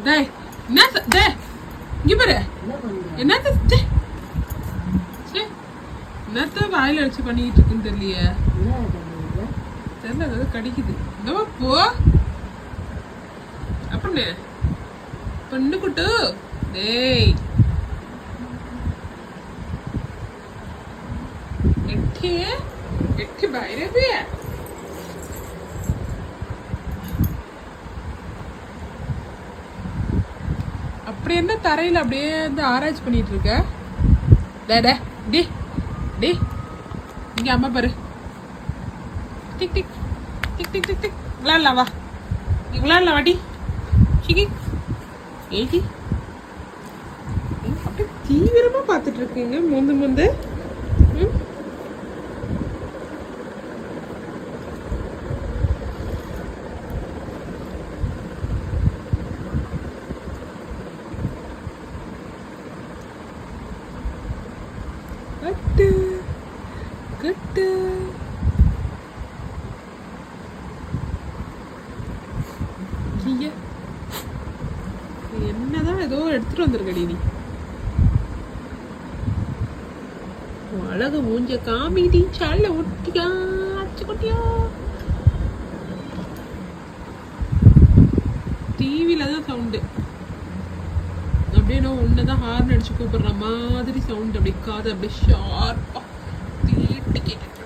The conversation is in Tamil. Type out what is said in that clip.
டேய் என்ன டேய் இங்க பாரு என்னது டேய் என்னத்த வாயில வச்சு பண்ணிட்டு இருக்குன்னு தெரியலையே தெரியல ஏதாவது கடிக்குது என்னவா போ அப்பண்ணே பொண்ணு குட்டு டேய் எட்டி বাইরে போய் அப்படி என்ன தரையில அப்படியே வந்து ஆராய்ச்சி பண்ணிட்டு இருக்க டே டே டி டி இங்க அம்மா பாரு tick tick tick tick tick tick விளையாடலாம் வா நீ விளையாடலாம் வாடி சிக்கி ஏடி அப்படியே தீவிரமா பார்த்துட்டு இருக்கீங்க முந்து முந்து கட்டு கட்டு என்னதான் ஏதோ எடுத்துட்டு வந்திருக்கடி நீ அழகு மூஞ்ச காமிடி சால ஒட்டியா அச்சு கொட்டியா டிவில தான் சவுண்டு அப்படியே நான் ஒன்னதான் ஹார்ன் அடிச்சு கூப்பிடுற மாதிரி சவுண்ட் அப்படி காது அப்படியே ஷார்ப்பா தீட்டி கேட்டு